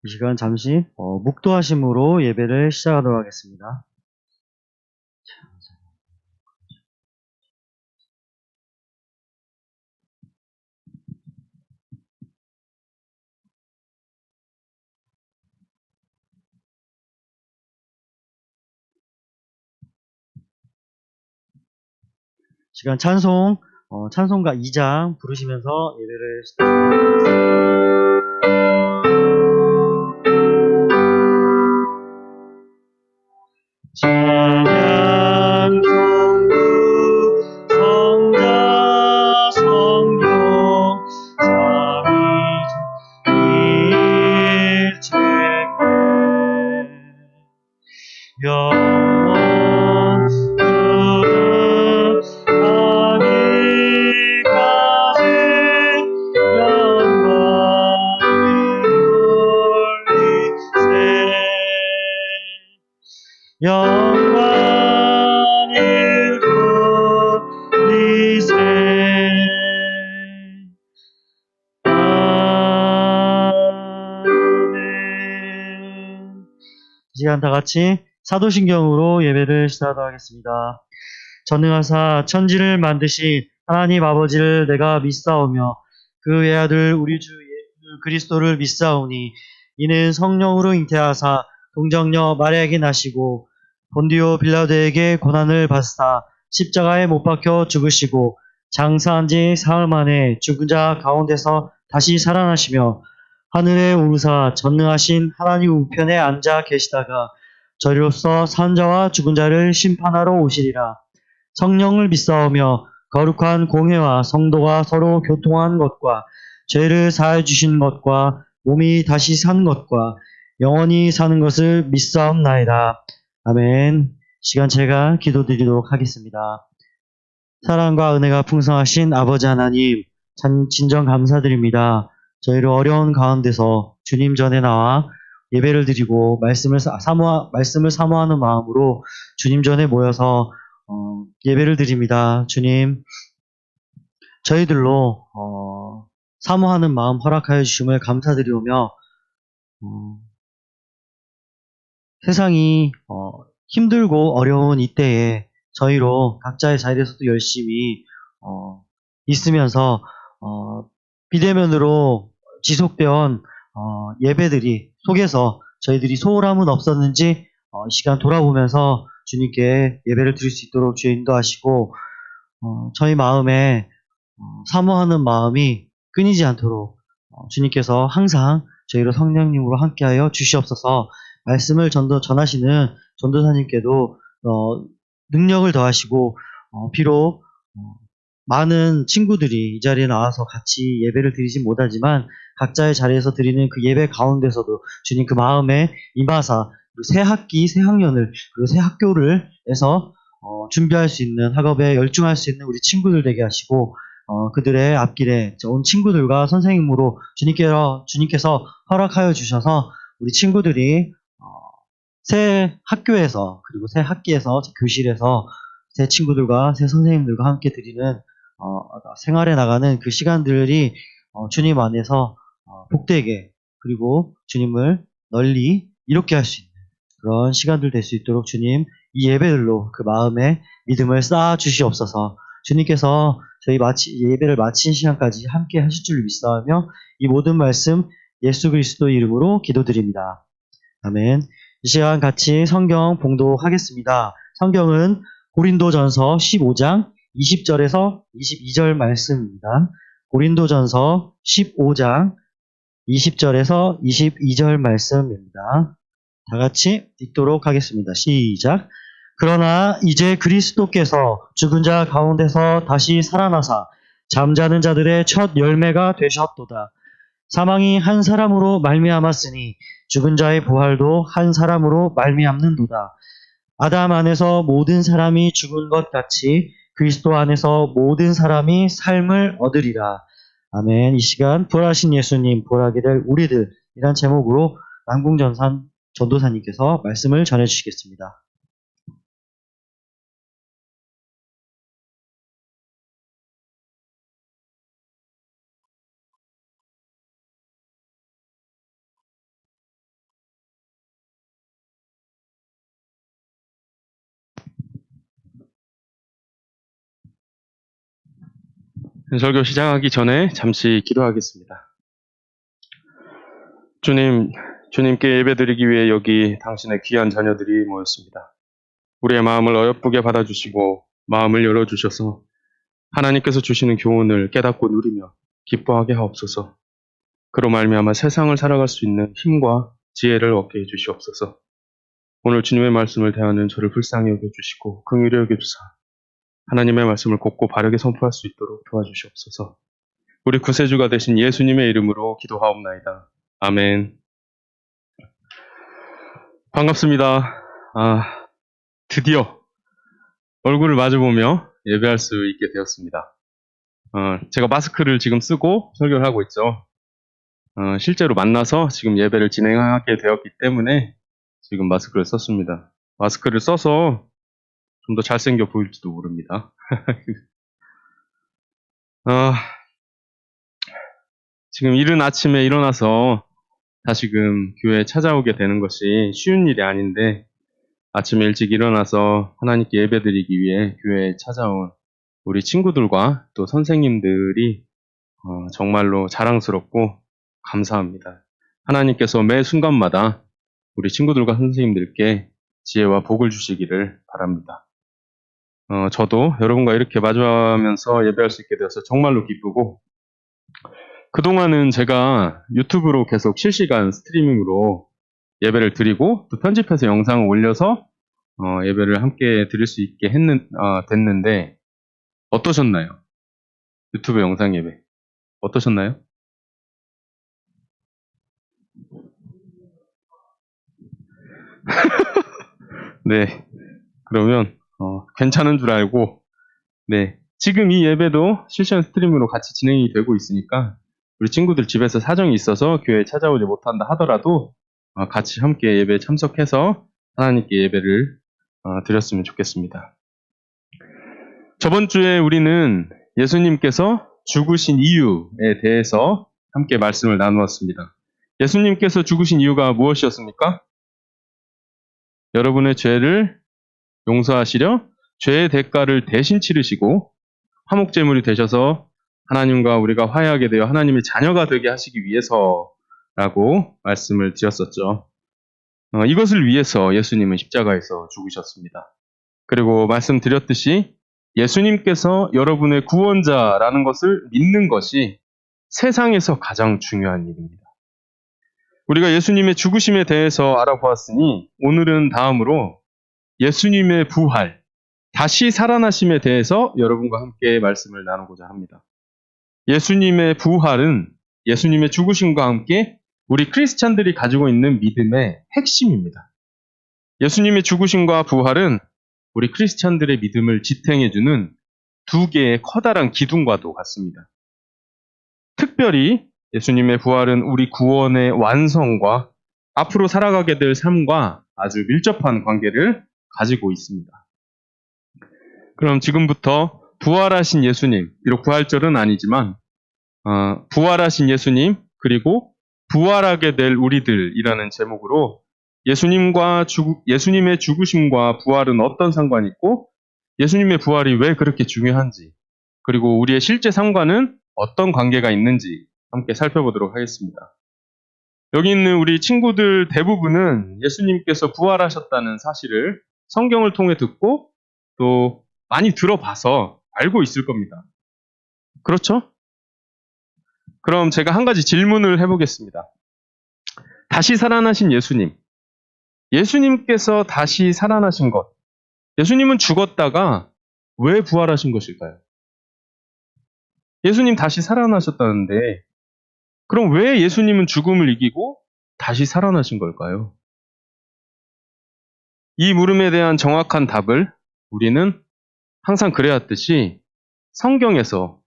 이 시간 잠시 묵도하심으로 예배를 시작하도록 하겠습니다. 시간 찬송가 2장 부르시면서 예배를 시작하겠습니다. 찬양 성부 성자 성령 삼위일체께 영광을 돌리세. 아멘. 이 시간 다 같이 사도신경으로 예배를 시작하도록 하겠습니다. 전능하사 천지를 만드신 하나님 아버지를 내가 믿사오며 그 외아들 우리 주 예수 그리스도를 믿사오니 이는 성령으로 잉태하사 동정녀 마리아에게 나시고 본디오 빌라도에게 고난을 받으사 십자가에 못 박혀 죽으시고 장사한 지 사흘 만에 죽은 자 가운데서 다시 살아나시며 하늘에 오르사 전능하신 하나님 우편에 앉아 계시다가 저리로서 산 자와 죽은 자를 심판하러 오시리라. 성령을 믿사오며 거룩한 공회와 성도가 서로 교통한 것과 죄를 사해 주신 것과 몸이 다시 산 것과 영원히 사는 것을 믿사옵나이다. 아멘. 시간 제가 기도드리도록 하겠습니다. 사랑과 은혜가 풍성하신 아버지 하나님, 진정 감사드립니다. 저희를 어려운 가운데서 주님 전에 나와 예배를 드리고 말씀을 사모하는 마음으로 주님 전에 모여서 예배를 드립니다. 주님, 저희들로 사모하는 마음 허락하여 주심을 감사드리오며 세상이 힘들고 어려운 이때에 저희로 각자의 자리에서도 열심히 있으면서 비대면으로 지속되온 예배들이 속에서 저희들이 소홀함은 없었는지 이 시간 돌아보면서 주님께 예배를 드릴 수 있도록 주여 인도하시고 저희 마음에 사모하는 마음이 끊이지 않도록 주님께서 항상 저희로 성령님으로 함께하여 주시옵소서. 말씀을 전하시는 전도사님께도 능력을 더하시고 비록 많은 친구들이 이 자리에 나와서 같이 예배를 드리지 못하지만 각자의 자리에서 드리는 그 예배 가운데서도 주님 그 마음에 임하사 새 학기, 새 학년을 그리고 새 학교를 해서 준비할 수 있는 학업에 열중할 수 있는 우리 친구들 되게 하시고 그들의 앞길에 온 친구들과 선생님으로 주님께서 허락하여 주셔서 우리 친구들이 새 학교에서 그리고 새 학기에서 교실에서 새 친구들과 새 선생님들과 함께 드리는 생활에 나가는 그 시간들이 주님 안에서 복되게 그리고 주님을 널리 이롭게 할 수 있는 그런 시간들 될 수 있도록 주님 이 예배들로 그 마음에 믿음을 쌓아 주시옵소서. 주님께서 저희 예배를 마친 시간까지 함께 하실 줄 믿사오며 이 모든 말씀 예수 그리스도 이름으로 기도드립니다. 아멘. 이 시간 같이 성경 봉독하겠습니다. 성경은 고린도전서 15장 20절에서 22절 말씀입니다. 고린도전서 15장 20절에서 22절 말씀입니다. 다 같이 읽도록 하겠습니다. 시작. 그러나 이제 그리스도께서 죽은 자 가운데서 다시 살아나사 잠자는 자들의 첫 열매가 되셨도다. 사망이 한 사람으로 말미암았으니 죽은 자의 부활도 한 사람으로 말미암는도다. 아담 안에서 모든 사람이 죽은 것 같이 그리스도 안에서 모든 사람이 삶을 얻으리라. 아멘. 이 시간 부활하신 예수님 부활하게 될 우리들 이란 제목으로 남궁전산 전도사님께서 말씀을 전해주시겠습니다. 설교 시작하기 전에 잠시 기도하겠습니다. 주님께 예배드리기 위해 여기 당신의 귀한 자녀들이 모였습니다. 우리의 마음을 어여쁘게 받아주시고 마음을 열어주셔서 하나님께서 주시는 교훈을 깨닫고 누리며 기뻐하게 하옵소서. 그로 말미암아 세상을 살아갈 수 있는 힘과 지혜를 얻게 해주시옵소서. 오늘 주님의 말씀을 대하는 저를 불쌍히 여겨주시고 긍휼히 여겨주사 하나님의 말씀을 곧고 바르게 선포할 수 있도록 도와주시옵소서. 우리 구세주가 되신 예수님의 이름으로 기도하옵나이다. 아멘. 반갑습니다. 드디어 얼굴을 마주보며 예배할 수 있게 되었습니다. 제가 마스크를 지금 쓰고 설교를 하고 있죠. 실제로 만나서 지금 예배를 진행하게 되었기 때문에 지금 마스크를 썼습니다. 마스크를 써서 좀 더 잘생겨 보일지도 모릅니다. 지금 이른 아침에 일어나서 다시금 교회에 찾아오게 되는 것이 쉬운 일이 아닌데 아침에 일찍 일어나서 하나님께 예배드리기 위해 교회에 찾아온 우리 친구들과 또 선생님들이 정말로 자랑스럽고 감사합니다. 하나님께서 매 순간마다 우리 친구들과 선생님들께 지혜와 복을 주시기를 바랍니다. 저도 여러분과 이렇게 마주하면서 예배할 수 있게 되어서 정말로 기쁘고, 그동안은 제가 유튜브로 계속 실시간 스트리밍으로 예배를 드리고 또 편집해서 영상을 올려서 예배를 함께 드릴 수 있게 됐는데 어떠셨나요? 유튜브 영상 예배 어떠셨나요? 네, 그러면 괜찮은 줄 알고, 네, 지금 이 예배도 실시간 스트리밍으로 같이 진행이 되고 있으니까 우리 친구들 집에서 사정이 있어서 교회에 찾아오지 못한다 하더라도 같이 함께 예배에 참석해서 하나님께 예배를 드렸으면 좋겠습니다. 저번 주에 우리는 예수님께서 죽으신 이유에 대해서 함께 말씀을 나누었습니다. 예수님께서 죽으신 이유가 무엇이었습니까? 여러분의 죄를 용서하시려 죄의 대가를 대신 치르시고 화목제물이 되셔서 하나님과 우리가 화해하게 되어 하나님의 자녀가 되게 하시기 위해서라고 말씀을 드렸었죠. 이것을 위해서 예수님은 십자가에서 죽으셨습니다. 그리고 말씀드렸듯이 예수님께서 여러분의 구원자라는 것을 믿는 것이 세상에서 가장 중요한 일입니다. 우리가 예수님의 죽으심에 대해서 알아보았으니 오늘은 다음으로 예수님의 부활, 다시 살아나심에 대해서 여러분과 함께 말씀을 나누고자 합니다. 예수님의 부활은 예수님의 죽으심과 함께 우리 크리스찬들이 가지고 있는 믿음의 핵심입니다. 예수님의 죽으심과 부활은 우리 크리스찬들의 믿음을 지탱해주는 두 개의 커다란 기둥과도 같습니다. 특별히 예수님의 부활은 우리 구원의 완성과 앞으로 살아가게 될 삶과 아주 밀접한 관계를 가지고 있습니다. 그럼 지금부터 부활하신 예수님, 비록 부활절은 아니지만 부활하신 예수님 그리고 부활하게 될 우리들이라는 제목으로 예수님의 죽으심과 부활은 어떤 상관이 있고 예수님의 부활이 왜 그렇게 중요한지, 그리고 우리의 실제 삶과는 어떤 관계가 있는지 함께 살펴보도록 하겠습니다. 여기 있는 우리 친구들 대부분은 예수님께서 부활하셨다는 사실을 성경을 통해 듣고 또 많이 들어봐서 알고 있을 겁니다. 그렇죠? 그럼 제가 한 가지 질문을 해보겠습니다. 다시 살아나신 예수님, 예수님께서 다시 살아나신 것, 예수님은 죽었다가 왜 부활하신 것일까요? 예수님 다시 살아나셨다는데 그럼 왜 예수님은 죽음을 이기고 다시 살아나신 걸까요? 이 물음에 대한 정확한 답을 우리는 항상 그래왔듯이 성경에서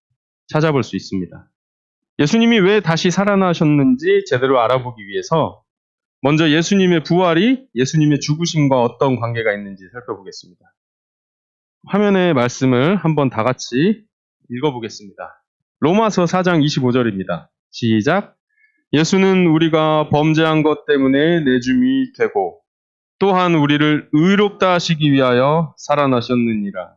찾아볼 수 있습니다. 예수님이 왜 다시 살아나셨는지 제대로 알아보기 위해서 먼저 예수님의 부활이 예수님의 죽으심과 어떤 관계가 있는지 살펴보겠습니다. 화면의 말씀을 한번 다 같이 읽어보겠습니다. 로마서 4장 25절입니다. 시작. 예수는 우리가 범죄한 것 때문에 내줌이 되고 또한 우리를 의롭다 하시기 위하여 살아나셨느니라.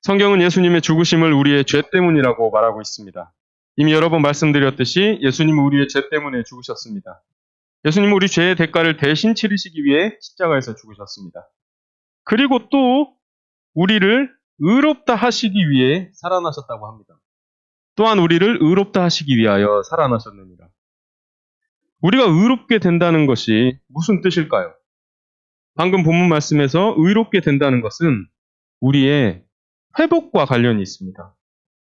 성경은 예수님의 죽으심을 우리의 죄 때문이라고 말하고 있습니다. 이미 여러 번 말씀드렸듯이 예수님은 우리의 죄 때문에 죽으셨습니다. 예수님은 우리 죄의 대가를 대신 치르시기 위해 십자가에서 죽으셨습니다. 그리고 또 우리를 의롭다 하시기 위해 살아나셨다고 합니다. 또한 우리를 의롭다 하시기 위하여 살아나셨느니라. 우리가 의롭게 된다는 것이 무슨 뜻일까요? 방금 본문 말씀에서 의롭게 된다는 것은 우리의 회복과 관련이 있습니다.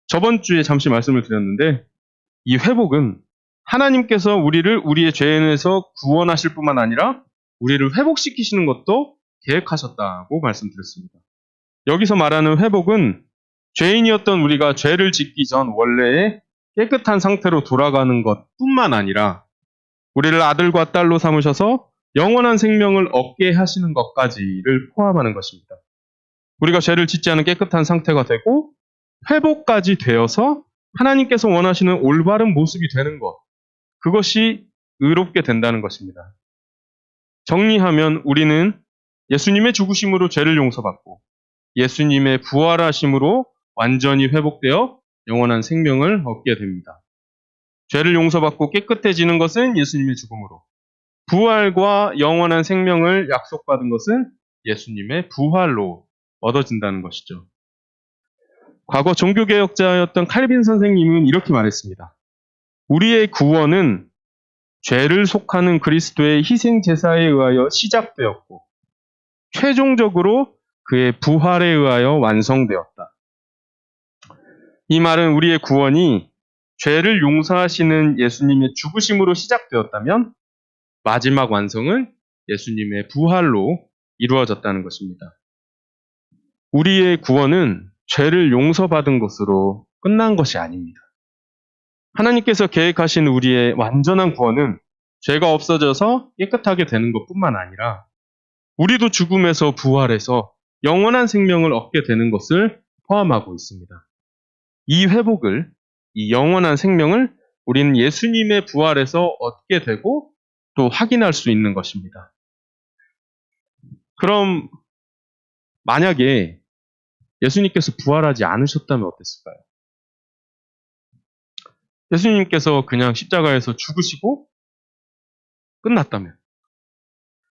저번 주에 잠시 말씀을 드렸는데 이 회복은 하나님께서 우리를 우리의 죄에서 구원하실 뿐만 아니라 우리를 회복시키시는 것도 계획하셨다고 말씀드렸습니다. 여기서 말하는 회복은 죄인이었던 우리가 죄를 짓기 전 원래의 깨끗한 상태로 돌아가는 것뿐만 아니라 우리를 아들과 딸로 삼으셔서 영원한 생명을 얻게 하시는 것까지를 포함하는 것입니다. 우리가 죄를 짓지 않은 깨끗한 상태가 되고 회복까지 되어서 하나님께서 원하시는 올바른 모습이 되는 것, 그것이 의롭게 된다는 것입니다. 정리하면 우리는 예수님의 죽으심으로 죄를 용서받고 예수님의 부활하심으로 완전히 회복되어 영원한 생명을 얻게 됩니다. 죄를 용서받고 깨끗해지는 것은 예수님의 죽음으로, 부활과 영원한 생명을 약속받은 것은 예수님의 부활로 얻어진다는 것이죠. 과거 종교개혁자였던 칼빈 선생님은 이렇게 말했습니다. 우리의 구원은 죄를 속하는 그리스도의 희생 제사에 의하여 시작되었고 최종적으로 그의 부활에 의하여 완성되었다. 이 말은 우리의 구원이 죄를 용서하시는 예수님의 죽으심으로 시작되었다면 마지막 완성은 예수님의 부활로 이루어졌다는 것입니다. 우리의 구원은 죄를 용서받은 것으로 끝난 것이 아닙니다. 하나님께서 계획하신 우리의 완전한 구원은 죄가 없어져서 깨끗하게 되는 것뿐만 아니라 우리도 죽음에서 부활해서 영원한 생명을 얻게 되는 것을 포함하고 있습니다. 이 회복을, 이 영원한 생명을 우리는 예수님의 부활에서 얻게 되고 또 확인할 수 있는 것입니다. 그럼 만약에 예수님께서 부활하지 않으셨다면 어땠을까요? 예수님께서 그냥 십자가에서 죽으시고 끝났다면,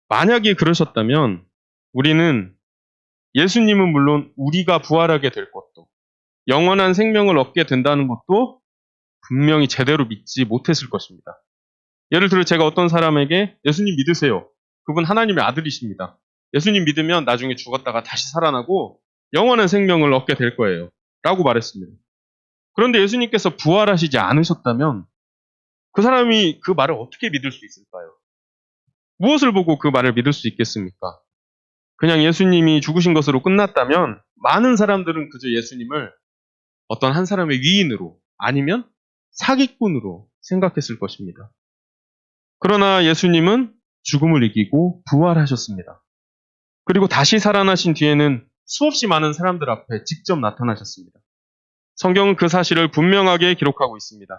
만약에 그러셨다면 우리는 예수님은 물론 우리가 부활하게 될 것도 영원한 생명을 얻게 된다는 것도 분명히 제대로 믿지 못했을 것입니다. 예를 들어 제가 어떤 사람에게 예수님 믿으세요. 그분 하나님의 아들이십니다. 예수님 믿으면 나중에 죽었다가 다시 살아나고 영원한 생명을 얻게 될 거예요. 라고 말했습니다. 그런데 예수님께서 부활하시지 않으셨다면 그 사람이 그 말을 어떻게 믿을 수 있을까요? 무엇을 보고 그 말을 믿을 수 있겠습니까? 그냥 예수님이 죽으신 것으로 끝났다면 많은 사람들은 그저 예수님을 어떤 한 사람의 위인으로 아니면 사기꾼으로 생각했을 것입니다. 그러나 예수님은 죽음을 이기고 부활하셨습니다. 그리고 다시 살아나신 뒤에는 수없이 많은 사람들 앞에 직접 나타나셨습니다. 성경은 그 사실을 분명하게 기록하고 있습니다.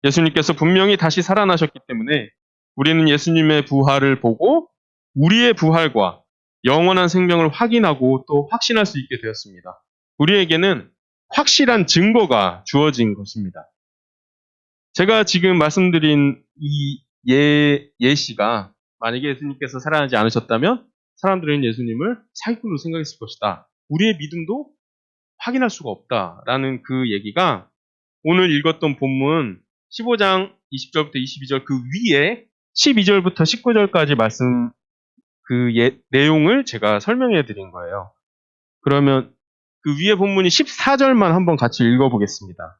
예수님께서 분명히 다시 살아나셨기 때문에 우리는 예수님의 부활을 보고 우리의 부활과 영원한 생명을 확인하고 또 확신할 수 있게 되었습니다. 우리에게는 확실한 증거가 주어진 것입니다. 제가 지금 말씀드린 이 예시가 만약에 예수님께서 살아나지 않으셨다면 사람들은 예수님을 사기꾼으로 생각했을 것이다. 우리의 믿음도 확인할 수가 없다라는 그 얘기가 오늘 읽었던 본문 15장 20절부터 22절 그 위에 12절부터 19절까지 말씀 그 내용을 제가 설명해 드린 거예요. 그러면 그 위에 본문이 14절만 한번 같이 읽어보겠습니다.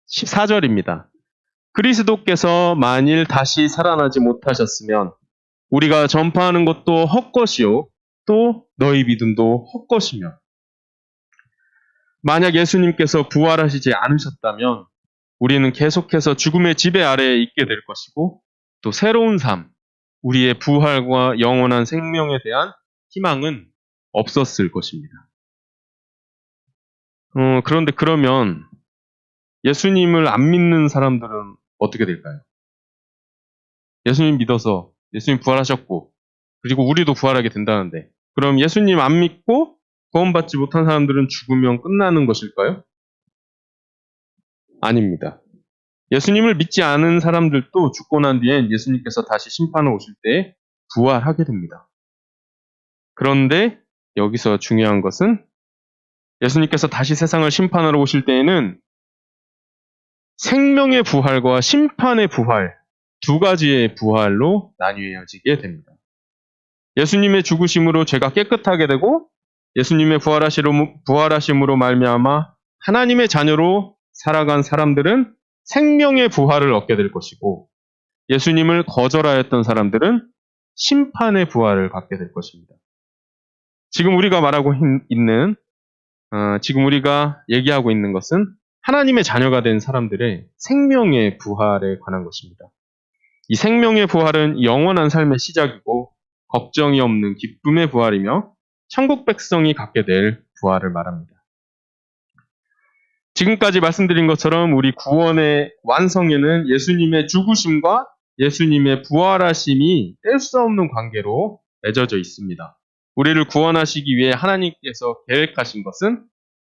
14절입니다. 그리스도께서 만일 다시 살아나지 못하셨으면 우리가 전파하는 것도 헛것이요 또 너희 믿음도 헛것이며 만약 예수님께서 부활하시지 않으셨다면 우리는 계속해서 죽음의 지배 아래에 있게 될 것이고 또 새로운 삶, 우리의 부활과 영원한 생명에 대한 희망은 없었을 것입니다. 그런데 그러면 예수님을 안 믿는 사람들은 어떻게 될까요? 예수님 믿어서 예수님 부활하셨고 그리고 우리도 부활하게 된다는데 그럼 예수님 안 믿고 구원받지 못한 사람들은 죽으면 끝나는 것일까요? 아닙니다. 예수님을 믿지 않은 사람들도 죽고 난 뒤엔 예수님께서 다시 심판을 오실 때 부활하게 됩니다. 그런데 여기서 중요한 것은 예수님께서 다시 세상을 심판하러 오실 때에는 생명의 부활과 심판의 부활, 두 가지의 부활로 나뉘어지게 됩니다. 예수님의 죽으심으로 죄가 깨끗하게 되고 예수님의 부활하심으로 말미암아 하나님의 자녀로 살아간 사람들은 생명의 부활을 얻게 될 것이고 예수님을 거절하였던 사람들은 심판의 부활을 갖게 될 것입니다. 지금 우리가 지금 우리가 얘기하고 있는 것은 하나님의 자녀가 된 사람들의 생명의 부활에 관한 것입니다. 이 생명의 부활은 영원한 삶의 시작이고 걱정이 없는 기쁨의 부활이며 천국 백성이 갖게 될 부활을 말합니다. 지금까지 말씀드린 것처럼 우리 구원의 완성에는 예수님의 죽으심과 예수님의 부활하심이 뗄 수 없는 관계로 맺어져 있습니다. 우리를 구원하시기 위해 하나님께서 계획하신 것은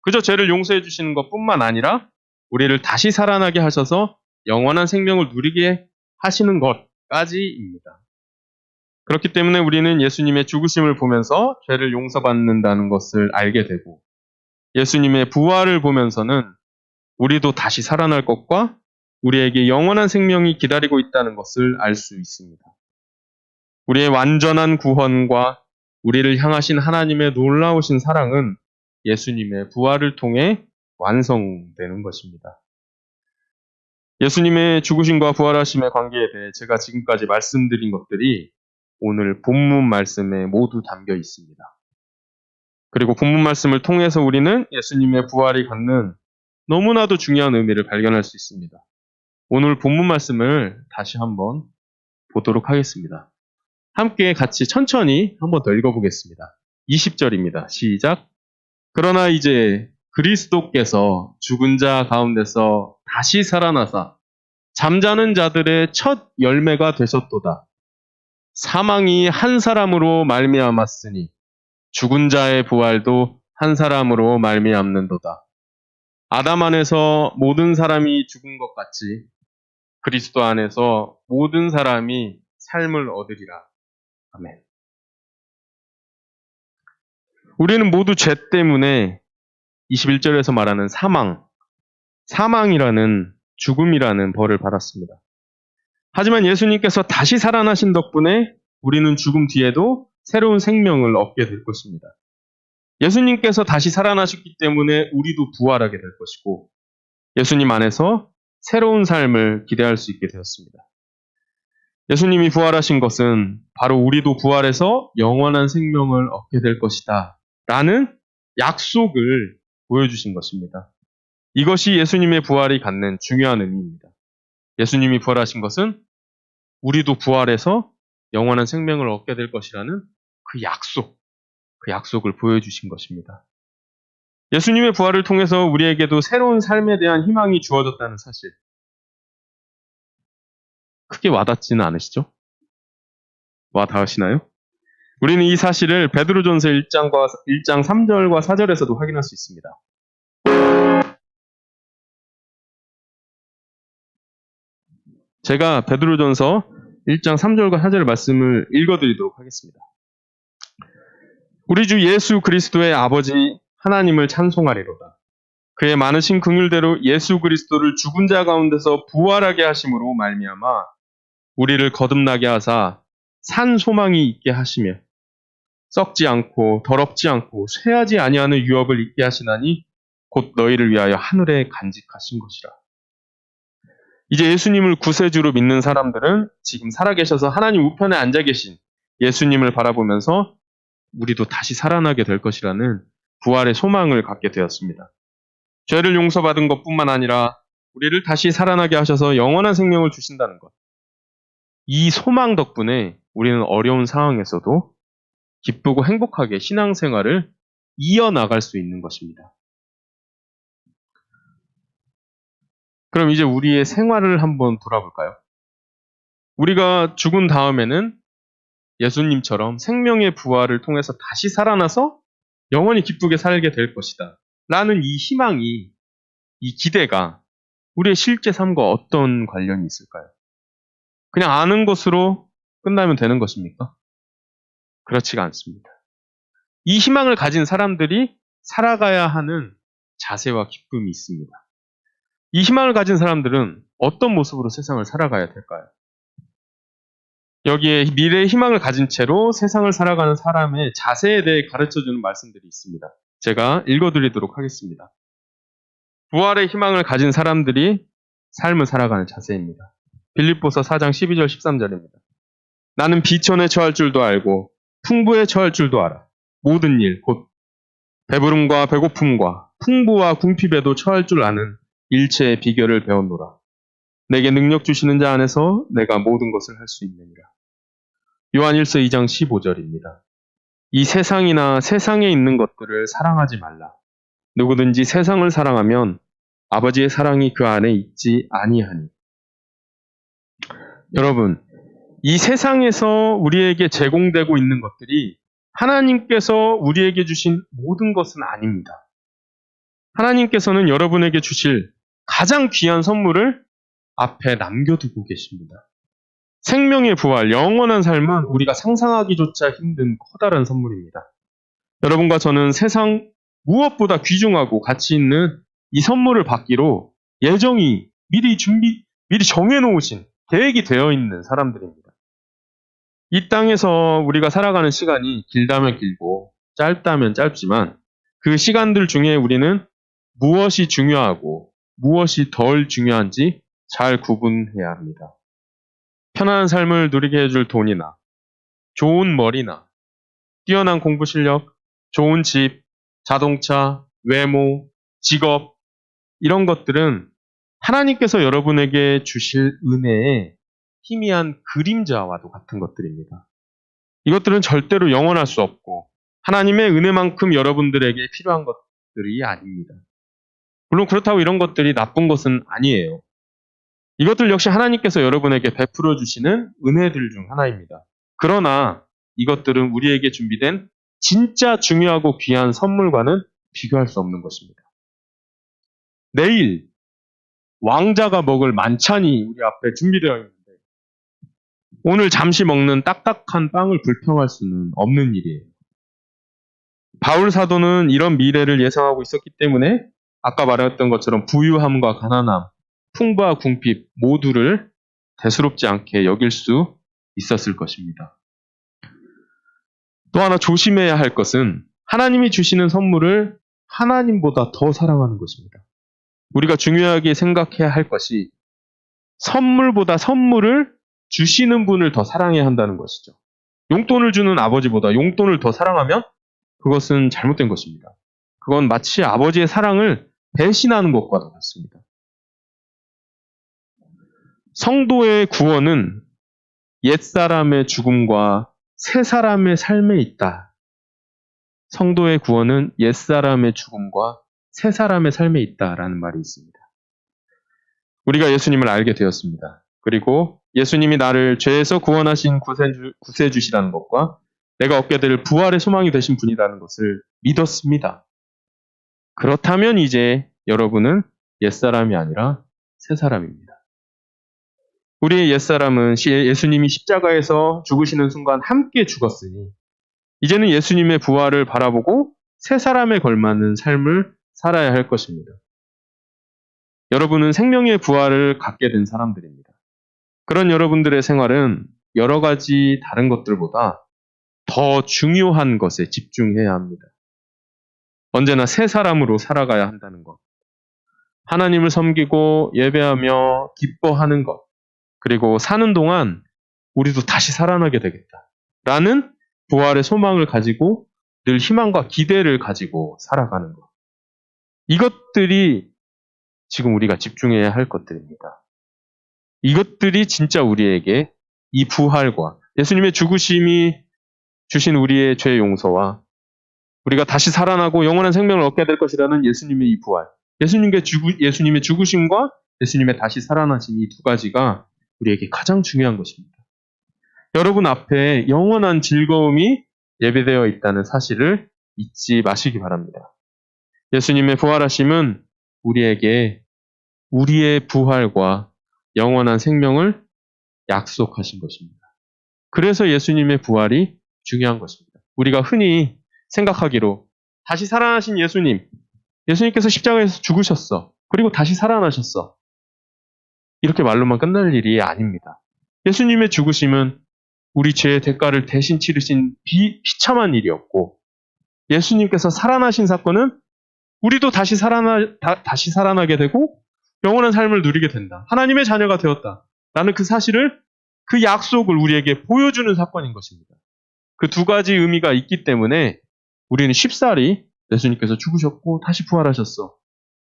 그저 죄를 용서해 주시는 것뿐만 아니라 우리를 다시 살아나게 하셔서 영원한 생명을 누리게 하시는 것까지입니다. 그렇기 때문에 우리는 예수님의 죽으심을 보면서 죄를 용서받는다는 것을 알게 되고 예수님의 부활을 보면서는 우리도 다시 살아날 것과 우리에게 영원한 생명이 기다리고 있다는 것을 알 수 있습니다. 우리의 완전한 구원과 우리를 향하신 하나님의 놀라우신 사랑은 예수님의 부활을 통해 완성되는 것입니다. 예수님의 죽으심과 부활하심의 관계에 대해 제가 지금까지 말씀드린 것들이 오늘 본문 말씀에 모두 담겨 있습니다. 그리고 본문 말씀을 통해서 우리는 예수님의 부활이 갖는 너무나도 중요한 의미를 발견할 수 있습니다. 오늘 본문 말씀을 다시 한번 보도록 하겠습니다. 함께 같이 천천히 한번 더 읽어보겠습니다. 20절입니다. 시작. 그러나 이제 그리스도께서 죽은 자 가운데서 다시 살아나사 잠자는 자들의 첫 열매가 되셨도다. 사망이 한 사람으로 말미암았으니 죽은 자의 부활도 한 사람으로 말미암는도다. 아담 안에서 모든 사람이 죽은 것 같이 그리스도 안에서 모든 사람이 삶을 얻으리라. 아멘. 우리는 모두 죄 때문에 21절에서 말하는 사망이라는 죽음이라는 벌을 받았습니다. 하지만 예수님께서 다시 살아나신 덕분에 우리는 죽음 뒤에도 새로운 생명을 얻게 될 것입니다. 예수님께서 다시 살아나셨기 때문에 우리도 부활하게 될 것이고 예수님 안에서 새로운 삶을 기대할 수 있게 되었습니다. 예수님이 부활하신 것은 바로 우리도 부활해서 영원한 생명을 얻게 될 것이다 라는 약속을 보여주신 것입니다. 이것이 예수님의 부활이 갖는 중요한 의미입니다. 예수님이 부활하신 것은 우리도 부활해서 영원한 생명을 얻게 될 것이라는 그 약속을 보여주신 것입니다. 예수님의 부활을 통해서 우리에게도 새로운 삶에 대한 희망이 주어졌다는 사실. 크게 와닿지는 않으시죠? 와닿으시나요? 우리는 이 사실을 베드로전서 1장 3절과 4절에서도 확인할 수 있습니다. 제가 베드로전서 1장 3절과 4절 말씀을 읽어드리도록 하겠습니다. 우리 주 예수 그리스도의 아버지 하나님을 찬송하리로다. 그의 많으신 긍휼대로 예수 그리스도를 죽은 자 가운데서 부활하게 하심으로 말미암아 우리를 거듭나게 하사 산 소망이 있게 하시며 썩지 않고 더럽지 않고 쇠하지 아니하는 유업을 있게 하시나니 곧 너희를 위하여 하늘에 간직하신 것이라. 이제 예수님을 구세주로 믿는 사람들은 지금 살아계셔서 하나님 우편에 앉아 계신 예수님을 바라보면서 우리도 다시 살아나게 될 것이라는 부활의 소망을 갖게 되었습니다. 죄를 용서받은 것뿐만 아니라 우리를 다시 살아나게 하셔서 영원한 생명을 주신다는 것. 이 소망 덕분에 우리는 어려운 상황에서도 기쁘고 행복하게 신앙생활을 이어나갈 수 있는 것입니다. 그럼 이제 우리의 생활을 한번 돌아볼까요? 우리가 죽은 다음에는 예수님처럼 생명의 부활을 통해서 다시 살아나서 영원히 기쁘게 살게 될 것이다. 라는 이 희망이, 이 기대가 우리의 실제 삶과 어떤 관련이 있을까요? 그냥 아는 것으로 끝나면 되는 것입니까? 그렇지가 않습니다. 이 희망을 가진 사람들이 살아가야 하는 자세와 기쁨이 있습니다. 이 희망을 가진 사람들은 어떤 모습으로 세상을 살아가야 될까요? 여기에 미래의 희망을 가진 채로 세상을 살아가는 사람의 자세에 대해 가르쳐주는 말씀들이 있습니다. 제가 읽어드리도록 하겠습니다. 부활의 희망을 가진 사람들이 삶을 살아가는 자세입니다. 빌립보서 4장 12절 13절입니다. 나는 비천에 처할 줄도 알고 풍부에 처할 줄도 알아. 모든 일, 곧 배부름과 배고픔과 풍부와 궁핍에도 처할 줄 아는 일체의 비결을 배웠노라. 내게 능력 주시는 자 안에서 내가 모든 것을 할 수 있느니라. 요한 1서 2장 15절입니다. 이 세상이나 세상에 있는 것들을 사랑하지 말라. 누구든지 세상을 사랑하면 아버지의 사랑이 그 안에 있지 아니하니. 여러분, 이 세상에서 우리에게 제공되고 있는 것들이 하나님께서 우리에게 주신 모든 것은 아닙니다. 하나님께서는 여러분에게 주실 가장 귀한 선물을 앞에 남겨두고 계십니다. 생명의 부활, 영원한 삶은 우리가 상상하기조차 힘든 커다란 선물입니다. 여러분과 저는 세상 무엇보다 귀중하고 가치 있는 이 선물을 받기로 예정이 미리 정해놓으신 계획이 되어 있는 사람들입니다. 이 땅에서 우리가 살아가는 시간이 길다면 길고 짧다면 짧지만 그 시간들 중에 우리는 무엇이 중요하고 무엇이 덜 중요한지 잘 구분해야 합니다. 편안한 삶을 누리게 해줄 돈이나 좋은 머리나 뛰어난 공부 실력, 좋은 집, 자동차, 외모, 직업 이런 것들은 하나님께서 여러분에게 주실 은혜의 희미한 그림자와도 같은 것들입니다. 이것들은 절대로 영원할 수 없고 하나님의 은혜만큼 여러분들에게 필요한 것들이 아닙니다. 물론 그렇다고 이런 것들이 나쁜 것은 아니에요. 이것들 역시 하나님께서 여러분에게 베풀어 주시는 은혜들 중 하나입니다. 그러나 이것들은 우리에게 준비된 진짜 중요하고 귀한 선물과는 비교할 수 없는 것입니다. 내일 왕자가 먹을 만찬이 우리 앞에 준비되어 있는데 오늘 잠시 먹는 딱딱한 빵을 불평할 수는 없는 일이에요. 바울 사도는 이런 미래를 예상하고 있었기 때문에 아까 말했던 것처럼 부유함과 가난함, 풍부와 궁핍 모두를 대수롭지 않게 여길 수 있었을 것입니다. 또 하나 조심해야 할 것은 하나님이 주시는 선물을 하나님보다 더 사랑하는 것입니다. 우리가 중요하게 생각해야 할 것이 선물보다 선물을 주시는 분을 더 사랑해야 한다는 것이죠. 용돈을 주는 아버지보다 용돈을 더 사랑하면 그것은 잘못된 것입니다. 그건 마치 아버지의 사랑을 배신하는 것과 같습니다. 성도의 구원은 옛사람의 죽음과 새사람의 삶에 있다. 성도의 구원은 옛사람의 죽음과 새사람의 삶에 있다라는 말이 있습니다. 우리가 예수님을 알게 되었습니다. 그리고 예수님이 나를 죄에서 구원하신 구세주시라는 것과 내가 얻게 될 부활의 소망이 되신 분이라는 것을 믿었습니다. 그렇다면 이제 여러분은 옛사람이 아니라 새사람입니다. 우리의 옛사람은 예수님이 십자가에서 죽으시는 순간 함께 죽었으니 이제는 예수님의 부활을 바라보고 새사람에 걸맞는 삶을 살아야 할 것입니다. 여러분은 생명의 부활을 갖게 된 사람들입니다. 그런 여러분들의 생활은 여러 가지 다른 것들보다 더 중요한 것에 집중해야 합니다. 언제나 새 사람으로 살아가야 한다는 것. 하나님을 섬기고 예배하며 기뻐하는 것. 그리고 사는 동안 우리도 다시 살아나게 되겠다. 라는 부활의 소망을 가지고 늘 희망과 기대를 가지고 살아가는 것. 이것들이 지금 우리가 집중해야 할 것들입니다. 이것들이 진짜 우리에게 이 부활과 예수님의 죽으심이 주신 우리의 죄 용서와 우리가 다시 살아나고 영원한 생명을 얻게 될 것이라는 예수님의 이 부활, 예수님의 죽으심과 예수님의 다시 살아나신 이 두 가지가 우리에게 가장 중요한 것입니다. 여러분 앞에 영원한 즐거움이 예배되어 있다는 사실을 잊지 마시기 바랍니다. 예수님의 부활하심은 우리에게 우리의 부활과 영원한 생명을 약속하신 것입니다. 그래서 예수님의 부활이 중요한 것입니다. 우리가 흔히 생각하기로 다시 살아나신 예수님께서 십자가에서 죽으셨어. 그리고 다시 살아나셨어. 이렇게 말로만 끝날 일이 아닙니다. 예수님의 죽으심은 우리 죄의 대가를 대신 치르신 비참한 일이었고, 예수님께서 살아나신 사건은 우리도 다시 살아나게 되고 영원한 삶을 누리게 된다. 하나님의 자녀가 되었다. 라는 그 사실을, 그 약속을 우리에게 보여주는 사건인 것입니다. 그 두 가지 의미가 있기 때문에 우리는 쉽사리 예수님께서 죽으셨고 다시 부활하셨어.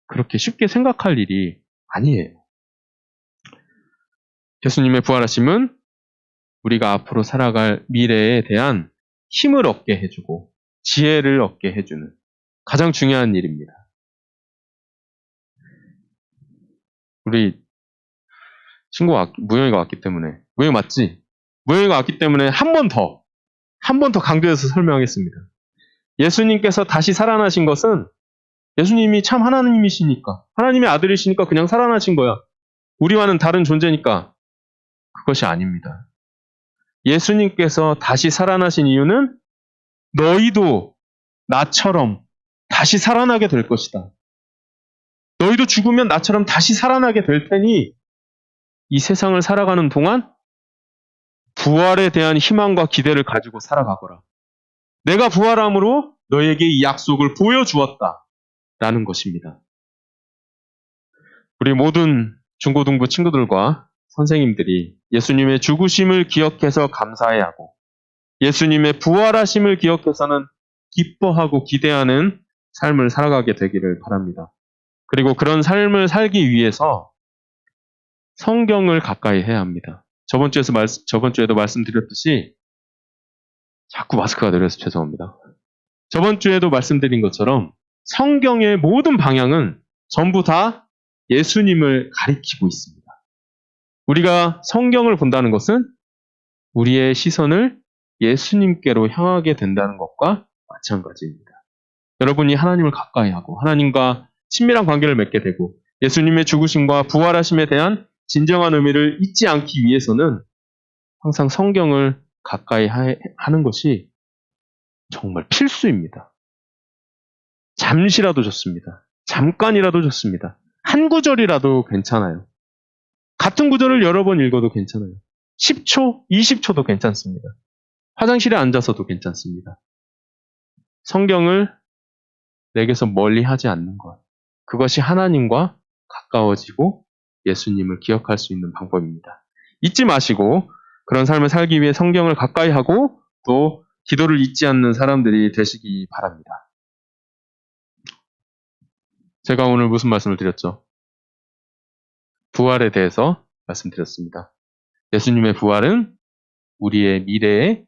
그렇게 쉽게 생각할 일이 아니에요. 예수님의 부활하심은 우리가 앞으로 살아갈 미래에 대한 힘을 얻게 해주고 지혜를 얻게 해주는 가장 중요한 일입니다. 우리 친구가 무영이가 왔기 때문에, 무영이 맞지? 무영이가 왔기 때문에 한 번 더 강조해서 설명하겠습니다. 예수님께서 다시 살아나신 것은 예수님이 참 하나님이시니까, 하나님의 아들이시니까 그냥 살아나신 거야. 우리와는 다른 존재니까. 그것이 아닙니다. 예수님께서 다시 살아나신 이유는 너희도 나처럼 다시 살아나게 될 것이다. 너희도 죽으면 나처럼 다시 살아나게 될 테니 이 세상을 살아가는 동안 부활에 대한 희망과 기대를 가지고 살아가거라. 내가 부활함으로 너에게 이 약속을 보여주었다. 라는 것입니다. 우리 모든 중고등부 친구들과 선생님들이 예수님의 죽으심을 기억해서 감사해야 하고 예수님의 부활하심을 기억해서는 기뻐하고 기대하는 삶을 살아가게 되기를 바랍니다. 그리고 그런 삶을 살기 위해서 성경을 가까이 해야 합니다. 저번 주에도 말씀드렸듯이, 자꾸 마스크가 내려서 죄송합니다. 저번 주에도 말씀드린 것처럼 성경의 모든 방향은 전부 다 예수님을 가리키고 있습니다. 우리가 성경을 본다는 것은 우리의 시선을 예수님께로 향하게 된다는 것과 마찬가지입니다. 여러분이 하나님을 가까이 하고 하나님과 친밀한 관계를 맺게 되고 예수님의 죽으심과 부활하심에 대한 진정한 의미를 잊지 않기 위해서는 항상 성경을 가까이 하는 것이 정말 필수입니다. 잠시라도 좋습니다. 잠깐이라도 좋습니다. 한 구절이라도 괜찮아요. 같은 구절을 여러 번 읽어도 괜찮아요. 10초, 20초도 괜찮습니다. 화장실에 앉아서도 괜찮습니다. 성경을 내게서 멀리 하지 않는 것. 그것이 하나님과 가까워지고 예수님을 기억할 수 있는 방법입니다. 잊지 마시고 그런 삶을 살기 위해 성경을 가까이 하고 또 기도를 잊지 않는 사람들이 되시기 바랍니다. 제가 오늘 무슨 말씀을 드렸죠? 부활에 대해서 말씀드렸습니다. 예수님의 부활은 우리의 미래의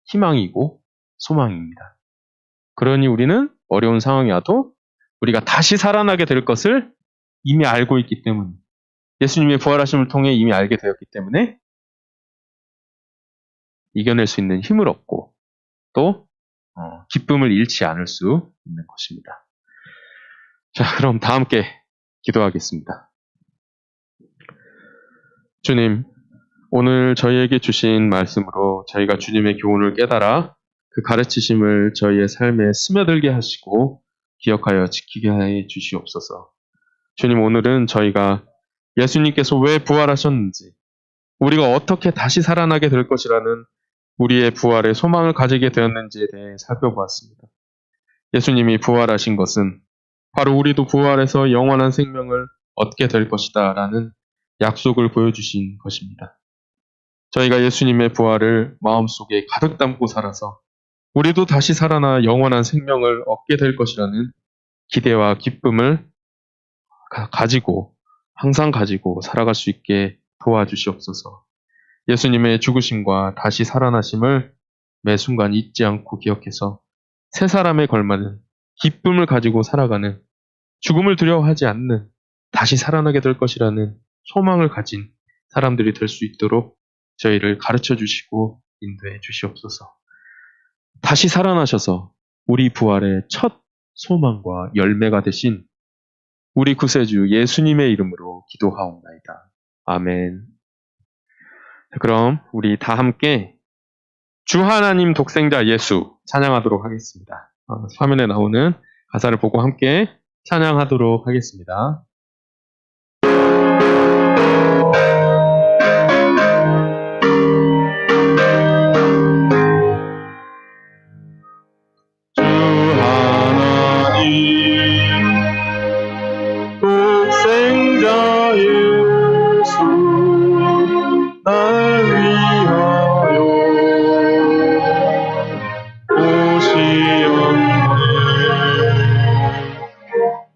희망이고 소망입니다. 그러니 우리는 어려운 상황이 와도 우리가 다시 살아나게 될 것을 이미 알고 있기 때문에, 예수님의 부활하심을 통해 이미 알게 되었기 때문에 이겨낼 수 있는 힘을 얻고 또 기쁨을 잃지 않을 수 있는 것입니다. 자, 그럼 다 함께 기도하겠습니다. 주님, 오늘 저희에게 주신 말씀으로 저희가 주님의 교훈을 깨달아 그 가르치심을 저희의 삶에 스며들게 하시고 기억하여 지키게 해 주시옵소서. 주님, 오늘은 저희가 예수님께서 왜 부활하셨는지, 우리가 어떻게 다시 살아나게 될 것이라는 우리의 부활의 소망을 가지게 되었는지에 대해 살펴보았습니다. 예수님이 부활하신 것은 바로 우리도 부활해서 영원한 생명을 얻게 될 것이다 라는 약속을 보여주신 것입니다. 저희가 예수님의 부활을 마음속에 가득 담고 살아서 우리도 다시 살아나 영원한 생명을 얻게 될 것이라는 기대와 기쁨을 항상 가지고 살아갈 수 있게 도와주시옵소서. 예수님의 죽으심과 다시 살아나심을 매 순간 잊지 않고 기억해서 새 사람에 걸맞는 기쁨을 가지고 살아가는, 죽음을 두려워하지 않는, 다시 살아나게 될 것이라는 소망을 가진 사람들이 될 수 있도록 저희를 가르쳐 주시고 인도해 주시옵소서. 다시 살아나셔서 우리 부활의 첫 소망과 열매가 되신 우리 구세주 예수님의 이름으로 기도하옵나이다. 아멘. 그럼 우리 다 함께 주 하나님 독생자 예수 찬양하도록 하겠습니다. 화면에 나오는 가사를 보고 함께 찬양하도록 하겠습니다. 주 하나님 독생자 예수 날 위하여 오시었네.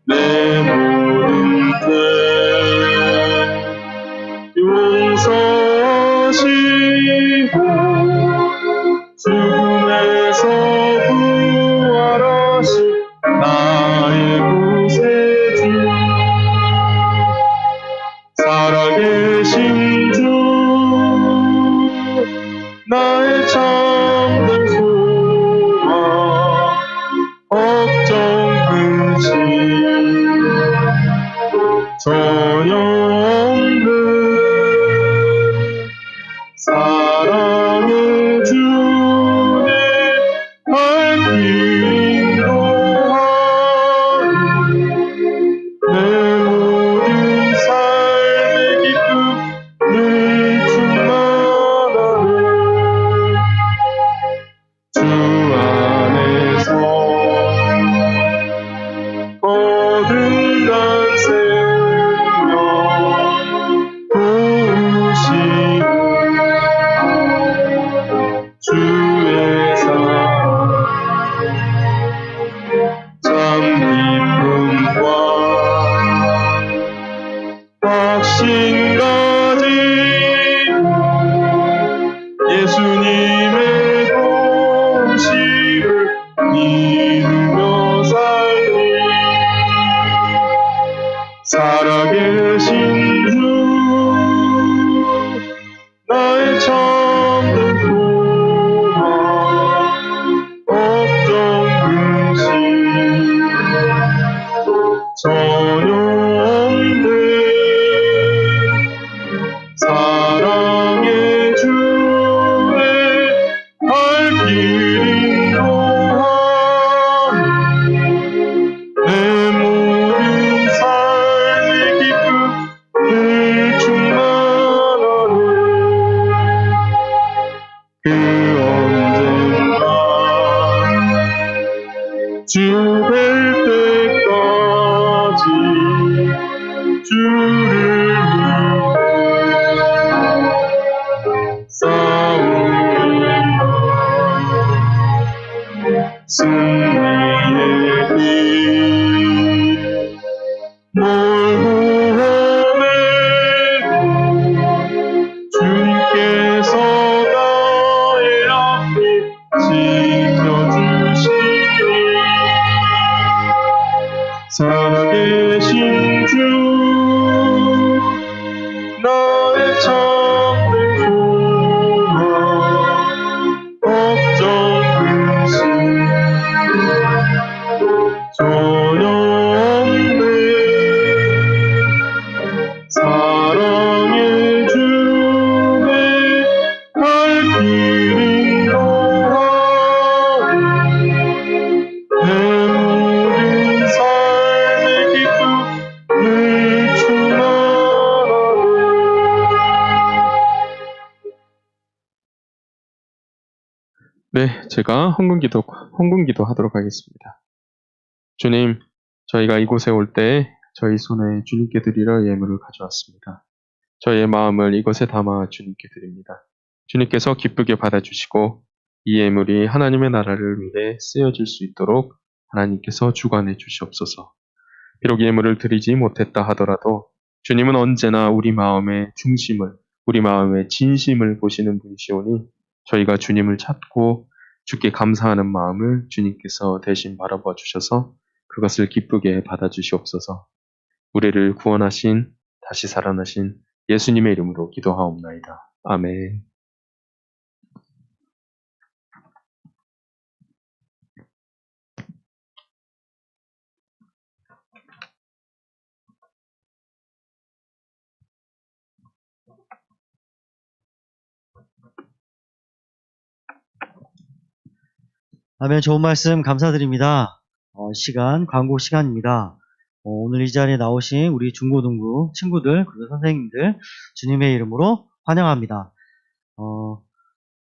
내 모든 죄 용서하시고 죽음에서 부활하신 나의 구세주 살아계신 주 나의 참된 소망 걱정 근심 전혀 없는 사랑의 주님 발 인도하니 내 모든 삶의 기쁨 늘 충만하네. 주 안에서 거듭난 생명 도우시고 주의 사랑 참 기쁨과 확신 가지고 예수님의 도우심을 믿으며 살리 살아계신 주 나의 참된 소망 걱정 근심 전혀 없네. 사랑의 주의 발길 인도하니 내 모든 삶의 기쁨 늘 충만하네. 그 언젠가 주 뵐 때까지 주를 위해 싸우리라. 승리의 길 멀고 험해도 주님께서 나의 앞길 지켜주시니 살아계신 주 나의 참된 소망 걱정 근심 전혀 없네. 사랑의 주의 발길 인도하니 내 모든 삶의 기쁨 늘 충만하네. 네, 제가 헌금기도 하도록 하겠습니다. 주님, 저희가 이곳에 올 때 저희 손에 주님께 드리려 예물을 가져왔습니다. 저희의 마음을 이것에 담아 주님께 드립니다. 주님께서 기쁘게 받아주시고 이 예물이 하나님의 나라를 위해 쓰여질 수 있도록 하나님께서 주관해 주시옵소서. 비록 예물을 드리지 못했다 하더라도 주님은 언제나 우리 마음의 중심을, 우리 마음의 진심을 보시는 분이시오니 저희가 주님을 찾고 주께 감사하는 마음을 주님께서 대신 바라봐 주셔서 그것을 기쁘게 받아주시옵소서. 우리를 구원하신 다시 살아나신 예수님의 이름으로 기도하옵나이다. 아멘. 다음에 좋은 말씀 감사드립니다. 광고 시간입니다. 오늘 이 자리에 나오신 우리 중고등부 친구들, 그리고 선생님들, 주님의 이름으로 환영합니다.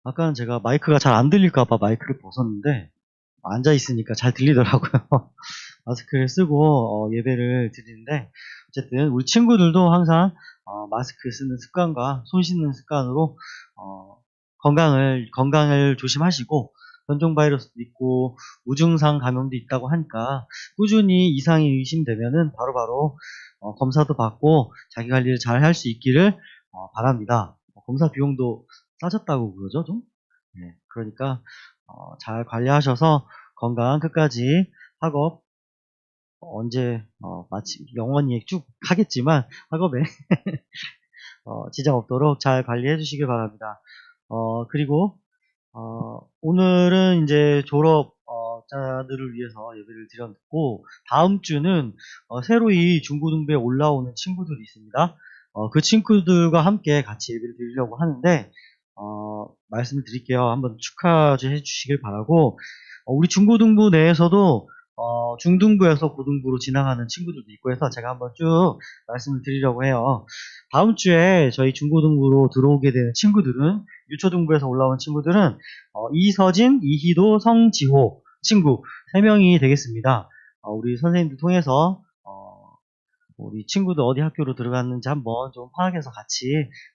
아까는 제가 마이크가 잘 안 들릴까봐 마이크를 벗었는데, 앉아있으니까 잘 들리더라고요. 마스크를 쓰고 예배를 드리는데, 어쨌든 우리 친구들도 항상 마스크 쓰는 습관과 손 씻는 습관으로 건강을 조심하시고, 변종 바이러스도 있고 우중상 감염도 있다고 하니까 꾸준히 이상이 의심되면은 바로바로 검사도 받고 자기 관리를 잘 할 수 있기를 바랍니다. 검사 비용도 싸졌다고 그러죠, 좀? 네, 그러니까 잘 관리하셔서 건강 끝까지 학업 언제 마치 영원히 쭉 하겠지만 학업에 지장 없도록 잘 관리해 주시길 바랍니다. 그리고 오늘은 이제 졸업자들을 위해서 예배를 드렸고, 다음 주는 새로이 중고등부에 올라오는 친구들이 있습니다. 그 친구들과 함께 같이 예배를 드리려고 하는데, 말씀을 드릴게요. 한번 축하해 주시길 바라고, 우리 중고등부 내에서도 중등부에서 고등부로 지나가는 친구들도 있고 해서 제가 한번 쭉 말씀을 드리려고 해요. 다음 주에 저희 중고등부로 들어오게 되는 친구들은, 유초등부에서 올라온 친구들은 이서진, 이희도, 성지호 친구 3명이 되겠습니다. 우리 선생님들 통해서 우리 친구들 어디 학교로 들어갔는지 한번 좀 파악해서 같이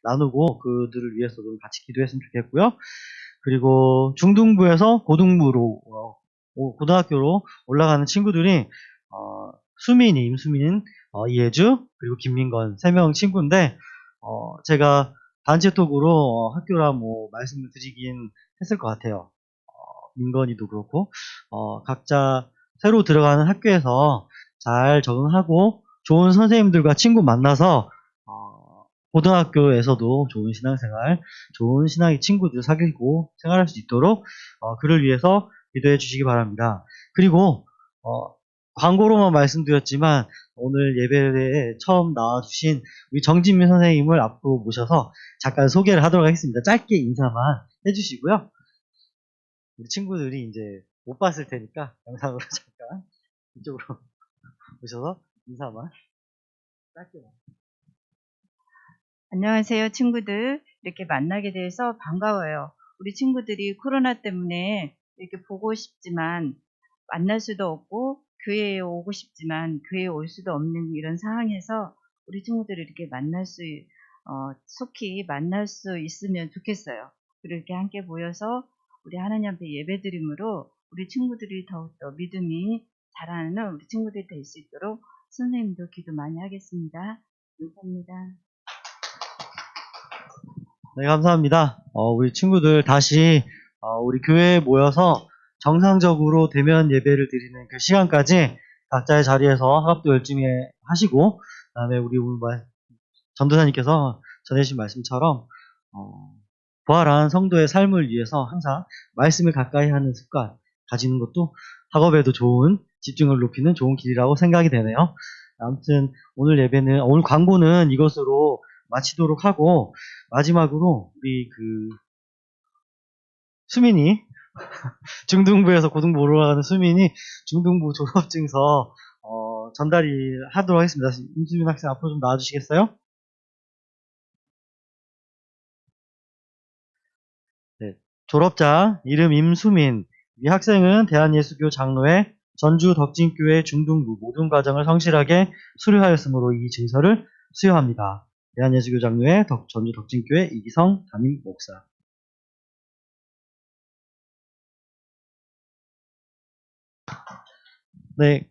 나누고 그들을 위해서도 같이 기도했으면 좋겠고요. 그리고 중등부에서 고등부로 고등학교로 올라가는 친구들이 수민, 이혜주, 그리고 김민건 3명 친구인데 제가 단체톡으로 학교라 말씀을 드리긴 했을 것 같아요. 민건이도 그렇고 각자 새로 들어가는 학교에서 잘 적응하고 좋은 선생님들과 친구 만나서 고등학교에서도 좋은 신앙생활, 좋은 신앙의 친구들 사귀고 생활할 수 있도록 그를 위해서 기도해 주시기 바랍니다. 그리고 광고로만 말씀드렸지만 오늘 예배에 처음 나와주신 우리 정진민 선생님을 앞으로 모셔서 잠깐 소개를 하도록 하겠습니다. 짧게 인사만 해주시고요. 우리 친구들이 이제 못 봤을 테니까 영상으로 잠깐 이쪽으로 모셔서 인사만 짧게만. 안녕하세요, 친구들. 이렇게 만나게 돼서 반가워요. 우리 친구들이 코로나 때문에 이렇게 보고 싶지만 만날 수도 없고 교회에 오고 싶지만 교회에 올 수도 없는 이런 상황에서 우리 친구들을 이렇게 속히 만날 수 있으면 좋겠어요. 그리고 이렇게 함께 모여서 우리 하나님 앞에 예배드림으로 우리 친구들이 더욱더 믿음이 자라는 우리 친구들이 될 수 있도록 선생님도 기도 많이 하겠습니다. 감사합니다. 네, 감사합니다. 우리 친구들 다시 우리 교회에 모여서 정상적으로 대면 예배를 드리는 그 시간까지 각자의 자리에서 학업도 열심히 하시고, 그다음에 우리 오늘 전도사님께서 전해주신 말씀처럼 부활한 성도의 삶을 위해서 항상 말씀을 가까이 하는 습관 가지는 것도 학업에도 좋은 집중을 높이는 좋은 길이라고 생각이 되네요. 아무튼 오늘 광고는 이것으로 마치도록 하고, 마지막으로 우리 수민이 중등부에서 고등부로 올라가는 수민이 중등부 졸업증서 전달이 하도록 하겠습니다. 임수민 학생 앞으로 좀 나와주시겠어요? 네, 졸업자 이름 임수민. 이 학생은 대한예수교 장로회 전주 덕진교회 중등부 모든 과정을 성실하게 수료하였으므로 이 증서를 수여합니다. 대한예수교 장로회 전주 덕진교회 이기성 담임 목사. 네.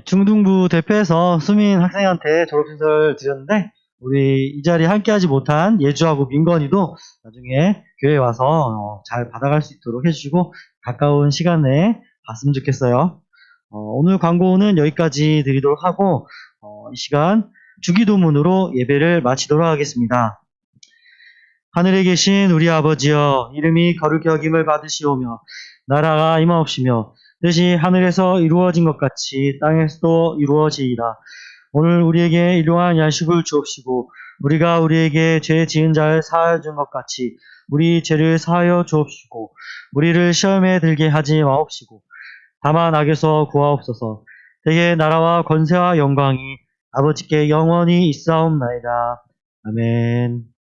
중등부 대표에서 수민 학생한테 졸업증서를 드렸는데, 우리 이 자리에 함께하지 못한 예주하고 민건이도 나중에 교회에 와서 잘 받아갈 수 있도록 해주시고 가까운 시간에 봤으면 좋겠어요. 오늘 광고는 여기까지 드리도록 하고 이 시간 주기도문으로 예배를 마치도록 하겠습니다. 하늘에 계신 우리 아버지여, 이름이 거룩히 여김을 받으시오며 나라가 임하옵시며 뜻이 하늘에서 이루어진 것 같이 땅에서도 이루어지이다. 오늘 우리에게 일용할 양식을 주옵시고 우리가 우리에게 죄 지은 자를 사하여 준 것 같이 우리 죄를 사하여 주옵시고 우리를 시험에 들게 하지 마옵시고 다만 악에서 구하옵소서. 대개 나라와 권세와 영광이 아버지께 영원히 있사옵나이다. 아멘.